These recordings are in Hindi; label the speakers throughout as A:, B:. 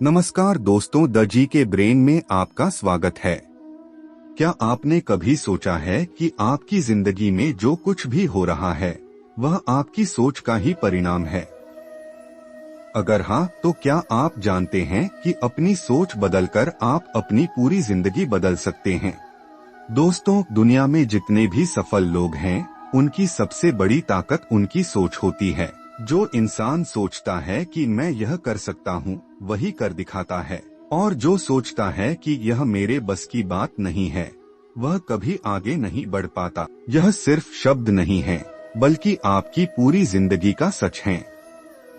A: नमस्कार दोस्तों, द जी के ब्रेन में आपका स्वागत है। क्या आपने कभी सोचा है कि आपकी जिंदगी में जो कुछ भी हो रहा है वह आपकी सोच का ही परिणाम है? अगर हाँ, तो क्या आप जानते हैं कि अपनी सोच बदलकर आप अपनी पूरी जिंदगी बदल सकते हैं? दोस्तों, दुनिया में जितने भी सफल लोग हैं, उनकी सबसे बड़ी ताकत उनकी सोच होती है। जो इंसान सोचता है कि मैं यह कर सकता हूँ, वही कर दिखाता है, और जो सोचता है कि यह मेरे बस की बात नहीं है, वह कभी आगे नहीं बढ़ पाता। यह सिर्फ शब्द नहीं है, बल्कि आपकी पूरी जिंदगी का सच है।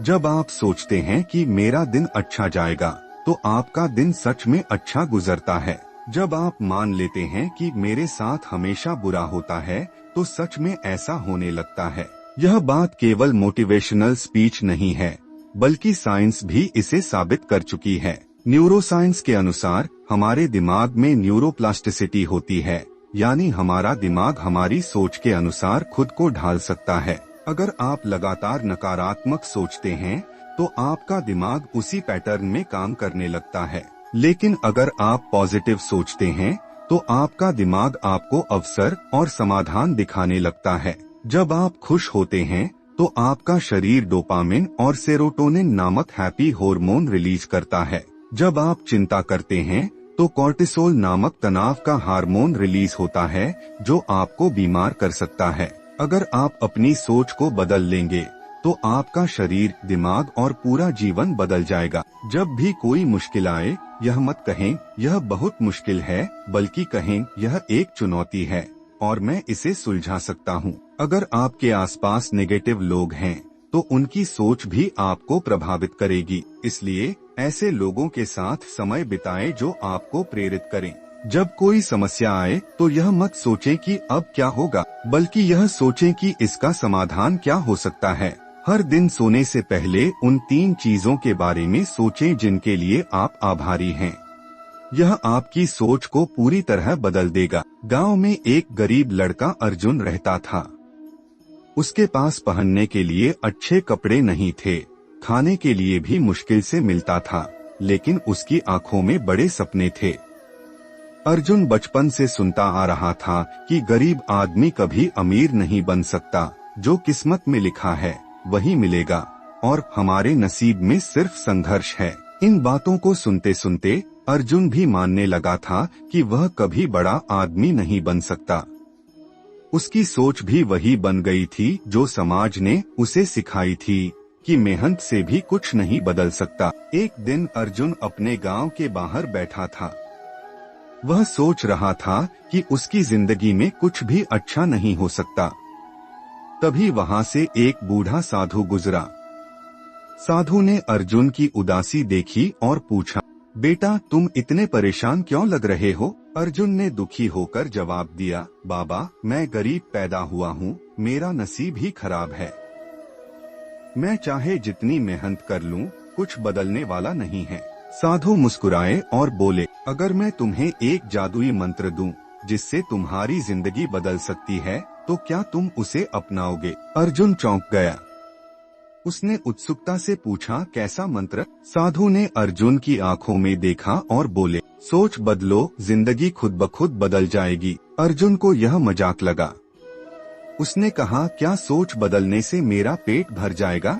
A: जब आप सोचते हैं कि मेरा दिन अच्छा जाएगा, तो आपका दिन सच में अच्छा गुजरता है। जब आप मान लेते हैं कि मेरे साथ हमेशा बुरा होता है, तो सच में ऐसा होने लगता है। यह बात केवल मोटिवेशनल स्पीच नहीं है, बल्कि साइंस भी इसे साबित कर चुकी है। न्यूरोसाइंस के अनुसार हमारे दिमाग में न्यूरोप्लास्टिसिटी होती है, यानी हमारा दिमाग हमारी सोच के अनुसार खुद को ढाल सकता है। अगर आप लगातार नकारात्मक सोचते हैं, तो आपका दिमाग उसी पैटर्न में काम करने लगता है। लेकिन अगर आप पॉजिटिव सोचते हैं, तो आपका दिमाग आपको अवसर और समाधान दिखाने लगता है। जब आप खुश होते हैं, तो आपका शरीर डोपामिन और सेरोटोनिन नामक हैप्पी हार्मोन रिलीज करता है। जब आप चिंता करते हैं, तो कॉर्टिसोल नामक तनाव का हार्मोन रिलीज होता है, जो आपको बीमार कर सकता है। अगर आप अपनी सोच को बदल लेंगे, तो आपका शरीर, दिमाग और पूरा जीवन बदल जाएगा। जब भी कोई मुश्किल आए, यह मत कहें यह बहुत मुश्किल है, बल्कि कहें यह एक चुनौती है और मैं इसे सुलझा सकता हूँ। अगर आपके आसपास नेगेटिव लोग हैं, तो उनकी सोच भी आपको प्रभावित करेगी। इसलिए ऐसे लोगों के साथ समय बिताएं जो आपको प्रेरित करें। जब कोई समस्या आए, तो यह मत सोचें कि अब क्या होगा, बल्कि यह सोचें कि इसका समाधान क्या हो सकता है। हर दिन सोने से पहले उन 3 चीजों के बारे में सोचें जिनके लिए आप आभारी हैं। यह आपकी सोच को पूरी तरह बदल देगा। गांव में एक गरीब लड़का अर्जुन रहता था। उसके पास पहनने के लिए अच्छे कपड़े नहीं थे, खाने के लिए भी मुश्किल से मिलता था, लेकिन उसकी आंखों में बड़े सपने थे। अर्जुन बचपन से सुनता आ रहा था कि गरीब आदमी कभी अमीर नहीं बन सकता, जो किस्मत में लिखा है वही मिलेगा, और हमारे नसीब में सिर्फ संघर्ष है। इन बातों को सुनते सुनते अर्जुन भी मानने लगा था कि वह कभी बड़ा आदमी नहीं बन सकता। उसकी सोच भी वही बन गई थी जो समाज ने उसे सिखाई थी कि मेहनत से भी कुछ नहीं बदल सकता। एक दिन अर्जुन अपने गांव के बाहर बैठा था। वह सोच रहा था कि उसकी जिंदगी में कुछ भी अच्छा नहीं हो सकता। तभी वहां से एक बूढ़ा साधु गुजरा। साधु ने अर्जुन की उदासी देखी और पूछा, बेटा, तुम इतने परेशान क्यों लग रहे हो? अर्जुन ने दुखी होकर जवाब दिया, बाबा, मैं गरीब पैदा हुआ हूँ, मेरा नसीब ही खराब है। मैं चाहे जितनी मेहनत कर लूँ, कुछ बदलने वाला नहीं है। साधु मुस्कुराए और बोले, अगर मैं तुम्हें एक जादुई मंत्र दूं, जिससे तुम्हारी जिंदगी बदल सकती है, तो क्या तुम उसे अपनाओगे? अर्जुन चौंक गया। उसने उत्सुकता से पूछा, कैसा मंत्र? साधु ने अर्जुन की आंखों में देखा और बोले, सोच बदलो, जिंदगी खुद ब खुद बदल जाएगी। अर्जुन को यह मजाक लगा। उसने कहा, क्या सोच बदलने से मेरा पेट भर जाएगा?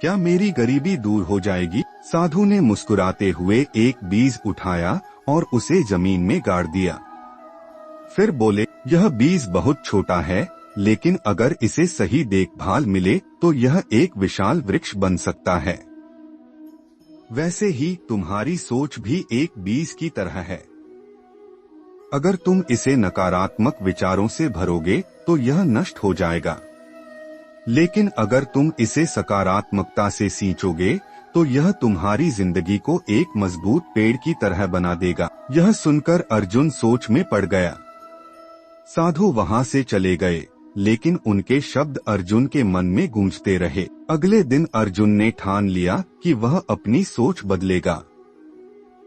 A: क्या मेरी गरीबी दूर हो जाएगी? साधु ने मुस्कुराते हुए एक बीज उठाया और उसे जमीन में गाड़ दिया। फिर बोले, यह बीज बहुत छोटा है, लेकिन अगर इसे सही देखभाल मिले, तो यह एक विशाल वृक्ष बन सकता है। वैसे ही तुम्हारी सोच भी एक बीज की तरह है। अगर तुम इसे नकारात्मक विचारों से भरोगे, तो यह नष्ट हो जाएगा। लेकिन अगर तुम इसे सकारात्मकता से सींचोगे, तो यह तुम्हारी जिंदगी को एक मजबूत पेड़ की तरह बना देगा। यह सुनकर अर्जुन सोच में पड़ गया। साधु वहां से चले गए, लेकिन उनके शब्द अर्जुन के मन में गूंजते रहे। अगले दिन अर्जुन ने ठान लिया कि वह अपनी सोच बदलेगा।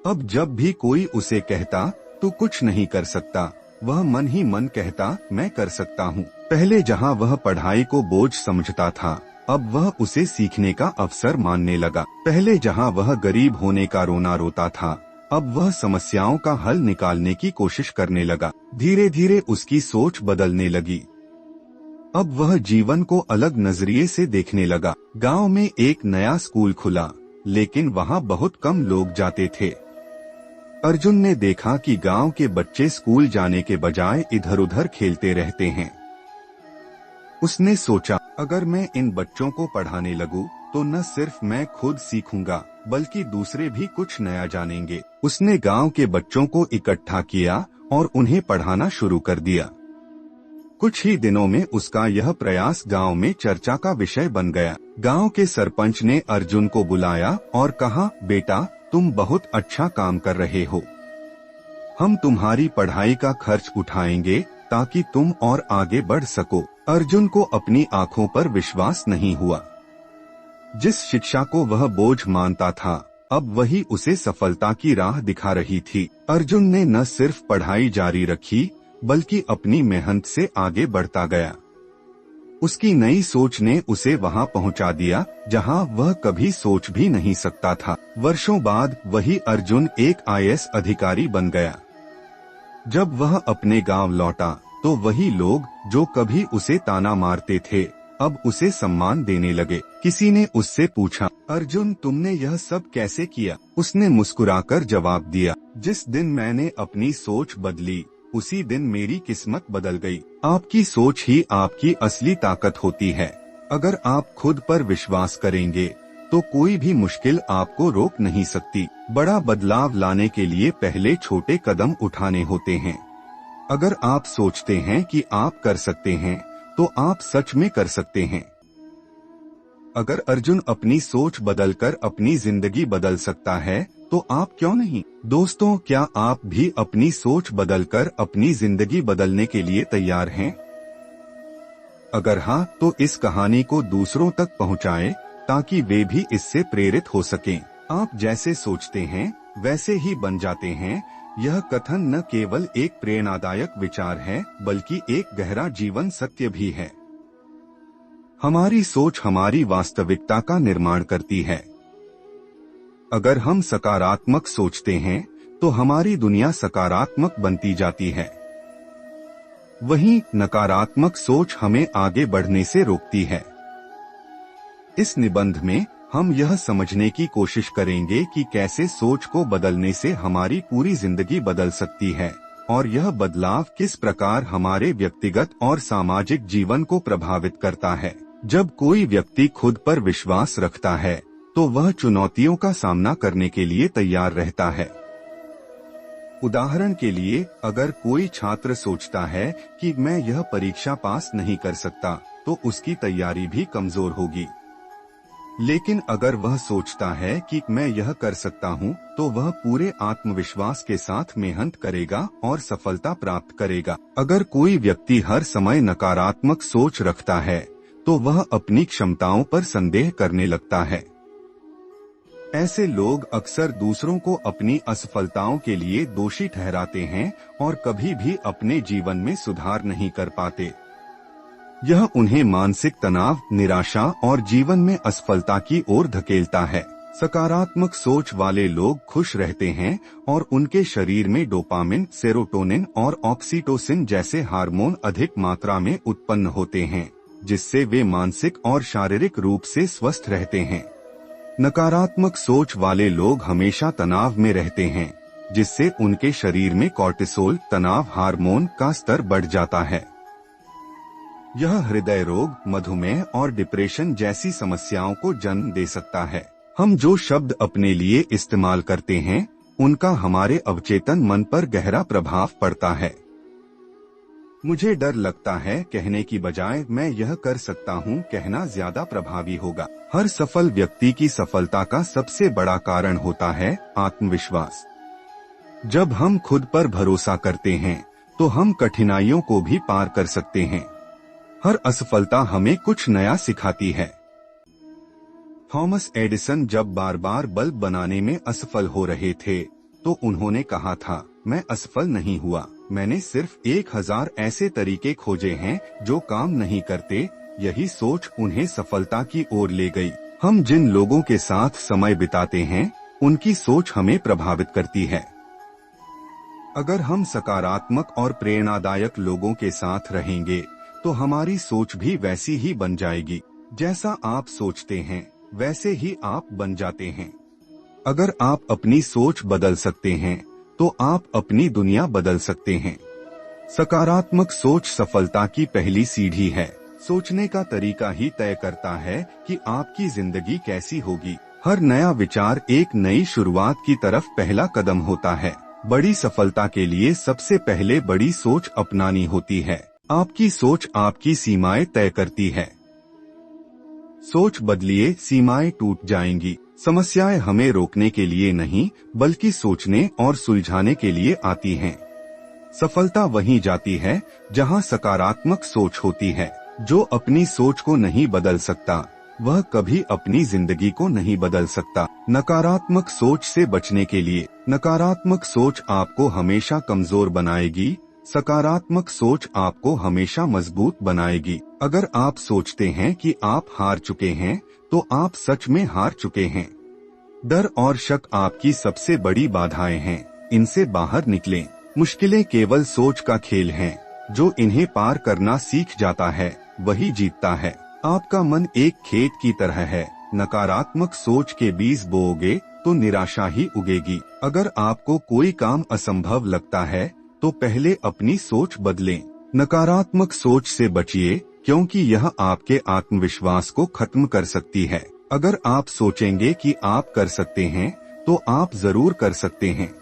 A: अब जब भी कोई उसे कहता, तू कुछ नहीं कर सकता, वह मन ही मन कहता, मैं कर सकता हूँ। पहले जहाँ वह पढ़ाई को बोझ समझता था, अब वह उसे सीखने का अवसर मानने लगा। पहले जहाँ वह गरीब होने का रोना रोता था, अब वह समस्याओं का हल निकालने की कोशिश करने लगा। धीरे धीरे उसकी सोच बदलने लगी। अब वह जीवन को अलग नजरिए से देखने लगा। गांव में एक नया स्कूल खुला, लेकिन वहां बहुत कम लोग जाते थे। अर्जुन ने देखा कि गांव के बच्चे स्कूल जाने के बजाय इधर उधर खेलते रहते हैं। उसने सोचा, अगर मैं इन बच्चों को पढ़ाने लगूं, तो न सिर्फ मैं खुद सीखूंगा, बल्कि दूसरे भी कुछ नया जानेंगे। उसने गांव के बच्चों को इकट्ठा किया और उन्हें पढ़ाना शुरू कर दिया। कुछ ही दिनों में उसका यह प्रयास गांव में चर्चा का विषय बन गया। गांव के सरपंच ने अर्जुन को बुलाया और कहा, बेटा, तुम बहुत अच्छा काम कर रहे हो। हम तुम्हारी पढ़ाई का खर्च उठाएंगे ताकि तुम और आगे बढ़ सको। अर्जुन को अपनी आंखों पर विश्वास नहीं हुआ। जिस शिक्षा को वह बोझ मानता था, अब वही उसे सफलता की राह दिखा रही थी। अर्जुन ने न सिर्फ पढ़ाई जारी रखी, बल्कि अपनी मेहनत से आगे बढ़ता गया। उसकी नई सोच ने उसे वहां पहुंचा दिया जहां वह कभी सोच भी नहीं सकता था। वर्षों बाद वही अर्जुन एक आईएएस अधिकारी बन गया। जब वह अपने गांव लौटा, तो वही लोग जो कभी उसे ताना मारते थे, अब उसे सम्मान देने लगे। किसी ने उससे पूछा, अर्जुन, तुमने यह सब कैसे किया? उसने मुस्कुराकर जवाब दिया, जिस दिन मैंने अपनी सोच बदली, उसी दिन मेरी किस्मत बदल गई। आपकी सोच ही आपकी असली ताकत होती है। अगर आप खुद पर विश्वास करेंगे, तो कोई भी मुश्किल आपको रोक नहीं सकती। बड़ा बदलाव लाने के लिए पहले छोटे कदम उठाने होते हैं। अगर आप सोचते हैं कि आप कर सकते हैं, तो आप सच में कर सकते हैं। अगर अर्जुन अपनी सोच बदलकर अपनी जिंदगी बदल सकता है, तो आप क्यों नहीं? दोस्तों, क्या आप भी अपनी सोच बदलकर अपनी जिंदगी बदलने के लिए तैयार हैं? अगर हाँ, तो इस कहानी को दूसरों तक पहुंचाएं, ताकि वे भी इससे प्रेरित हो सकें। आप जैसे सोचते हैं, वैसे ही बन जाते हैं। यह कथन न केवल एक प्रेरणादायक विचार है, बल्कि एक गहरा जीवन सत्य भी है। हमारी सोच हमारी वास्तविकता का निर्माण करती है। अगर हम सकारात्मक सोचते हैं, तो हमारी दुनिया सकारात्मक बनती जाती है। वहीं नकारात्मक सोच हमें आगे बढ़ने से रोकती है। इस निबंध में हम यह समझने की कोशिश करेंगे कि कैसे सोच को बदलने से हमारी पूरी जिंदगी बदल सकती है, और यह बदलाव किस प्रकार हमारे व्यक्तिगत और सामाजिक जीवन को प्रभावित करता है। जब कोई व्यक्ति खुद पर विश्वास रखता है, तो वह चुनौतियों का सामना करने के लिए तैयार रहता है। उदाहरण के लिए, अगर कोई छात्र सोचता है कि मैं यह परीक्षा पास नहीं कर सकता, तो उसकी तैयारी भी कमजोर होगी। लेकिन अगर वह सोचता है कि मैं यह कर सकता हूं, तो वह पूरे आत्मविश्वास के साथ मेहनत करेगा और सफलता प्राप्त करेगा। अगर कोई व्यक्ति हर समय नकारात्मक सोच रखता है, तो वह अपनी क्षमताओं पर संदेह करने लगता है। ऐसे लोग अक्सर दूसरों को अपनी असफलताओं के लिए दोषी ठहराते हैं और कभी भी अपने जीवन में सुधार नहीं कर पाते। यह उन्हें मानसिक तनाव, निराशा और जीवन में असफलता की ओर धकेलता है। सकारात्मक सोच वाले लोग खुश रहते हैं और उनके शरीर में डोपामिन, सेरोटोनिन और ऑक्सीटोसिन जैसे हार्मोन अधिक मात्रा में उत्पन्न होते हैं, जिससे वे मानसिक और शारीरिक रूप से स्वस्थ रहते हैं। नकारात्मक सोच वाले लोग हमेशा तनाव में रहते हैं, जिससे उनके शरीर में कॉर्टिसोल, तनाव हार्मोन का स्तर बढ़ जाता है। यह हृदय रोग, मधुमेह और डिप्रेशन जैसी समस्याओं को जन्म दे सकता है। हम जो शब्द अपने लिए इस्तेमाल करते हैं, उनका हमारे अवचेतन मन पर गहरा प्रभाव पड़ता है। मुझे डर लगता है कहने की बजाय मैं यह कर सकता हूँ कहना ज्यादा प्रभावी होगा। हर सफल व्यक्ति की सफलता का सबसे बड़ा कारण होता है आत्मविश्वास। जब हम खुद पर भरोसा करते हैं, तो हम कठिनाइयों को भी पार कर सकते हैं। हर असफलता हमें कुछ नया सिखाती है। थॉमस एडिसन जब बार बार बल्ब बनाने में असफल हो रहे थे, तो उन्होंने कहा था, मैं असफल नहीं हुआ, मैंने सिर्फ 1000 ऐसे तरीके खोजे हैं जो काम नहीं करते। यही सोच उन्हें सफलता की ओर ले गई। हम जिन लोगों के साथ समय बिताते हैं, उनकी सोच हमें प्रभावित करती है। अगर हम सकारात्मक और प्रेरणादायक लोगों के साथ रहेंगे, तो हमारी सोच भी वैसी ही बन जाएगी। जैसा आप सोचते हैं, वैसे ही आप बन जाते हैं। अगर आप अपनी सोच बदल सकते हैं, तो आप अपनी दुनिया बदल सकते हैं। सकारात्मक सोच सफलता की पहली सीढ़ी है। सोचने का तरीका ही तय करता है कि आपकी जिंदगी कैसी होगी। हर नया विचार एक नई शुरुआत की तरफ पहला कदम होता है। बड़ी सफलता के लिए सबसे पहले बड़ी सोच अपनानी होती है। आपकी सोच आपकी सीमाएं तय करती है। सोच बदलिए, सीमाएं टूट जाएंगी। समस्याएं हमें रोकने के लिए नहीं, बल्कि सोचने और सुलझाने के लिए आती हैं। सफलता वहीं जाती है जहां सकारात्मक सोच होती है। जो अपनी सोच को नहीं बदल सकता, वह कभी अपनी जिंदगी को नहीं बदल सकता। नकारात्मक सोच से बचने के लिए, नकारात्मक सोच आपको हमेशा कमजोर बनाएगी, सकारात्मक सोच आपको हमेशा मजबूत बनाएगी। अगर आप सोचते हैं कि आप हार चुके हैं, तो आप सच में हार चुके हैं। डर और शक आपकी सबसे बड़ी बाधाएं हैं, इनसे बाहर निकलें। मुश्किलें केवल सोच का खेल हैं। जो इन्हें पार करना सीख जाता है, वही जीतता है। आपका मन एक खेत की तरह है। नकारात्मक सोच के बीज बोओगे तो निराशा ही उगेगी। अगर आपको कोई काम असंभव लगता है, तो पहले अपनी सोच बदलें। नकारात्मक सोच से बचिए, क्योंकि यह आपके आत्मविश्वास को खत्म कर सकती है। अगर आप सोचेंगे कि आप कर सकते हैं, तो आप जरूर कर सकते हैं।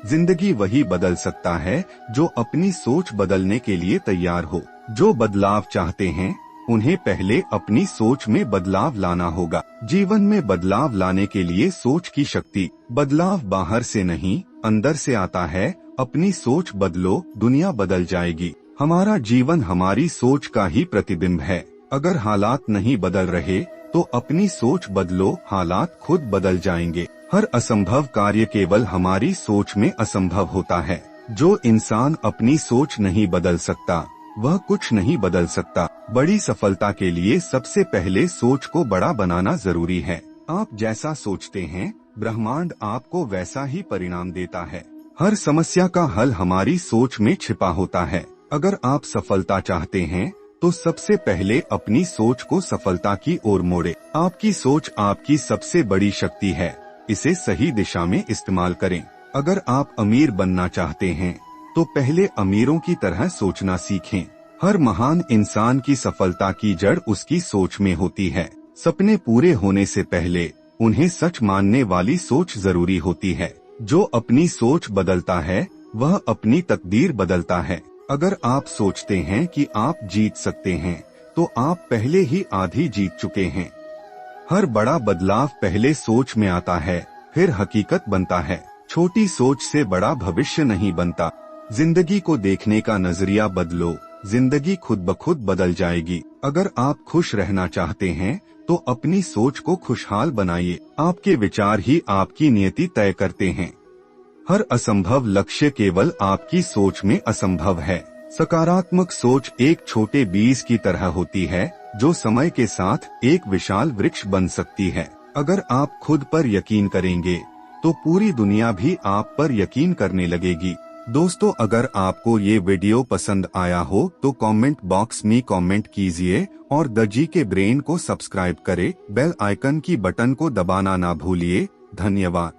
A: जिंदगी वही बदल सकता है जो अपनी सोच बदलने के लिए तैयार हो। जो बदलाव चाहते हैं, उन्हें पहले अपनी सोच में बदलाव लाना होगा। जीवन में बदलाव लाने के लिए सोच की शक्ति। बदलाव बाहर से नहीं, अंदर से आता है। अपनी सोच बदलो, दुनिया बदल जाएगी। हमारा जीवन हमारी सोच का ही प्रतिबिंब है। अगर हालात नहीं बदल रहे, तो अपनी सोच बदलो, हालात खुद बदल जाएंगे। हर असंभव कार्य केवल हमारी सोच में असंभव होता है। जो इंसान अपनी सोच नहीं बदल सकता, वह कुछ नहीं बदल सकता। बड़ी सफलता के लिए सबसे पहले सोच को बड़ा बनाना जरूरी है। आप जैसा सोचते हैं, ब्रह्मांड आपको वैसा ही परिणाम देता है। हर समस्या का हल हमारी सोच में छिपा होता है। अगर आप सफलता चाहते हैं, तो सबसे पहले अपनी सोच को सफलता की ओर मोड़े। आपकी सोच आपकी सबसे बड़ी शक्ति है, इसे सही दिशा में इस्तेमाल करें। अगर आप अमीर बनना चाहते हैं, तो पहले अमीरों की तरह सोचना सीखें। हर महान इंसान की सफलता की जड़ उसकी सोच में होती है। सपने पूरे होने से पहले उन्हें सच मानने वाली सोच जरूरी होती है। जो अपनी सोच बदलता है, वह अपनी तकदीर बदलता है। अगर आप सोचते हैं कि आप जीत सकते हैं, तो आप पहले ही आधी जीत चुके हैं। हर बड़ा बदलाव पहले सोच में आता है, फिर हकीकत बनता है। छोटी सोच से बड़ा भविष्य नहीं बनता। जिंदगी को देखने का नजरिया बदलो, जिंदगी खुद ब खुद बदल जाएगी। अगर आप खुश रहना चाहते हैं, तो अपनी सोच को खुशहाल बनाइए। आपके विचार ही आपकी नियति तय करते हैं। हर असंभव लक्ष्य केवल आपकी सोच में असंभव है। सकारात्मक सोच एक छोटे बीज की तरह होती है, जो समय के साथ एक विशाल वृक्ष बन सकती है। अगर आप खुद पर यकीन करेंगे, तो पूरी दुनिया भी आप पर यकीन करने लगेगी। दोस्तों, अगर आपको ये वीडियो पसंद आया हो, तो कमेंट बॉक्स में कमेंट कीजिए और द जी के ब्रेन को सब्सक्राइब करें। बेल आइकन की बटन को दबाना ना भूलिए। धन्यवाद।